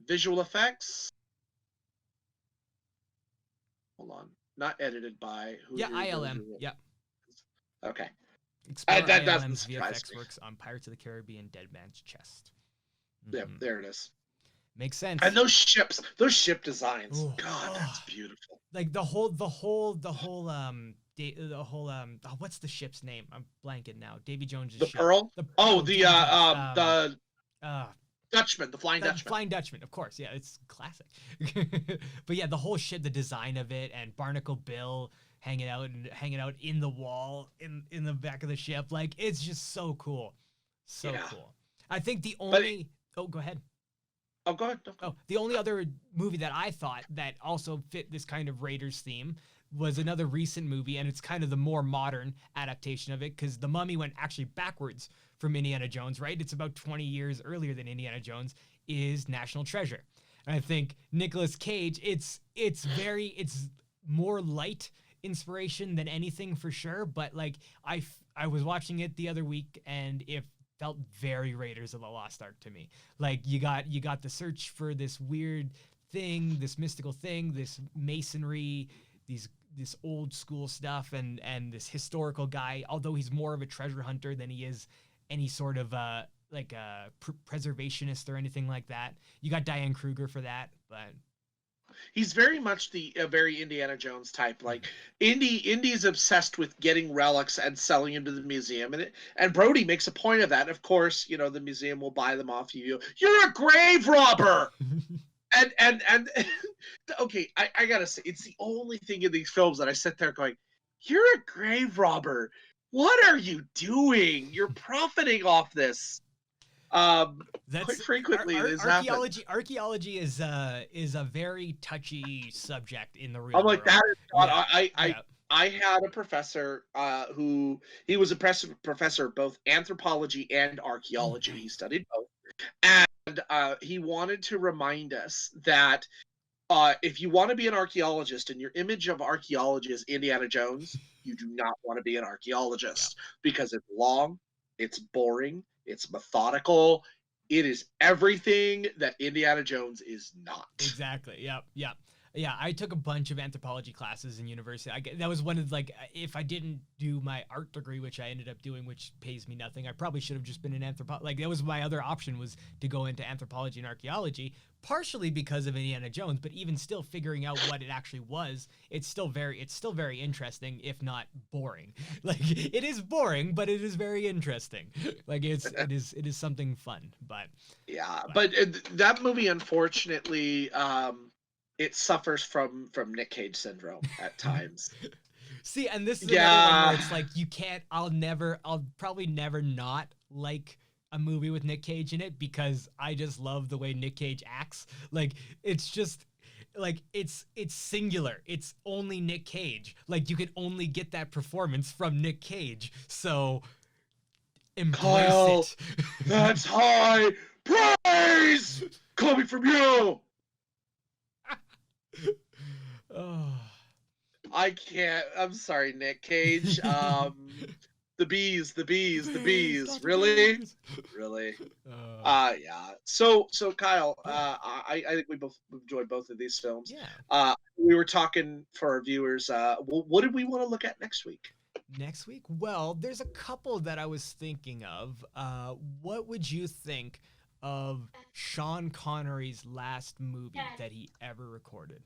Visual effects. Hold on. Not edited by who? Yeah, ILM. Yep. Okay. Explore that ILM's doesn't surprise VFX me. works on Pirates of the Caribbean Dead Man's Chest. Yep, there it is. Makes sense. And those ship designs. Ooh. God, that's beautiful. Like what's the ship's name? I'm blanking now. Davy Jones' The ship. Pearl? The Dutchman, the Flying Dutchman. Flying Dutchman, of course. Yeah, it's classic. But yeah, the whole ship, the design of it, and Barnacle Bill hanging out in the wall in the back of the ship, like it's just so cool, cool. I think the only go ahead. Oh, go ahead. Oh, the only other movie that I thought that also fit this kind of Raiders theme was another recent movie, and it's kind of the more modern adaptation of it because The Mummy went actually backwards from Indiana Jones, right? It's about 20 years earlier than Indiana Jones is National Treasure. And I think Nicolas Cage, it's more light inspiration than anything for sure, but like I was watching it the other week and it felt very Raiders of the Lost Ark to me. Like you got the search for this weird thing, this mystical thing, this masonry, this old school stuff, and this historical guy, although he's more of a treasure hunter than he is any sort of like a preservationist or anything like that. You got Diane Kruger for that, but he's very much the very Indiana Jones type. Like Indy's obsessed with getting relics and selling them to the museum, and Brody makes a point of that. Of course, you know the museum will buy them off you. You're a grave robber. and okay, I gotta say, it's the only thing in these films that I sit there going, "You're a grave robber. What are you doing? You're profiting off this." That's quite frequently archaeology is a very touchy subject in the real I'm like, world. that is I had a professor who he was a professor of both anthropology and archaeology. He studied both, and he wanted to remind us that if you want to be an archaeologist and your image of archaeology is Indiana Jones, you do not want to be an archaeologist because it's long, it's boring, it's methodical. It is everything that Indiana Jones is not. Exactly. Yep. Yep. Yeah, I took a bunch of anthropology classes in university. That was one of if I didn't do my art degree, which I ended up doing, which pays me nothing, I probably should have just been an anthropologist. Like that was my other option, was to go into anthropology and archaeology, partially because of Indiana Jones, but even still figuring out what it actually was, it's still very interesting, if not boring. Like it is boring, but it is very interesting. Like it is something fun. But that movie, unfortunately, it suffers from Nick Cage syndrome at times. See, and this is another one where it's like I'll probably never not like a movie with Nick Cage in it because I just love the way Nick Cage acts. Like it's just like it's singular. It's only Nick Cage. Like you can only get that performance from Nick Cage. So embrace Kyle, it. that's high praise coming from you. Oh. I can't. I'm sorry, Nick Cage. The bees, the bees, the bees. Stop the Really, bees. really. Uh, Yeah. So Kyle, yeah. I think we both enjoyed both of these films. Yeah. We were talking for our viewers. What did we want to look at next week? Next week? Well, there's a couple that I was thinking of. What would you think of Sean Connery's last movie that he ever recorded?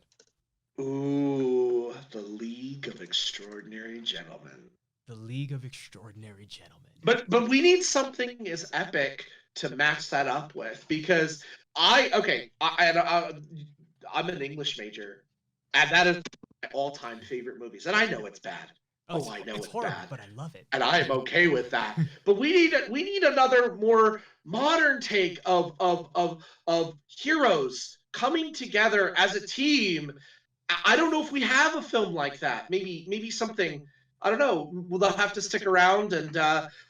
Ooh, The League of Extraordinary Gentlemen. The League of Extraordinary Gentlemen. But we need something as epic to match that up with because I'm an English major, and that is my all-time favorite movies, and I know it's bad. Oh, I know it's it's horrible, bad, but I love it. and I am okay with that. But we need another more modern take of heroes coming together as a team. I don't know if we have a film like that. Maybe something. I don't know. We'll have to stick around, and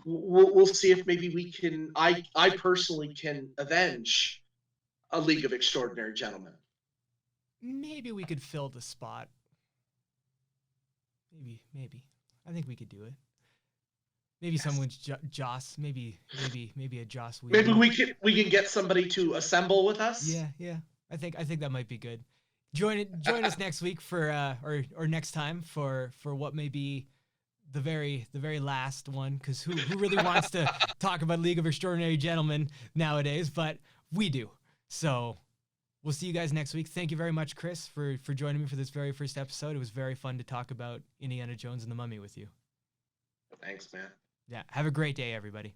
we'll see if maybe we can. I personally can avenge a League of Extraordinary Gentlemen. Maybe we could fill the spot. Maybe. I think we could do it. Maybe Yes. someone's Joss. Maybe a Joss Maybe Whedon. we can get somebody to assemble with us. Yeah. I think that might be good. Join us next week for or next time for what may be the very last one, because who really wants to talk about League of Extraordinary Gentlemen nowadays? But we do. So we'll see you guys next week. Thank you very much, Chris, for joining me for this very first episode. It was very fun to talk about Indiana Jones and the Mummy with you. Thanks, man. Yeah. Have a great day, everybody.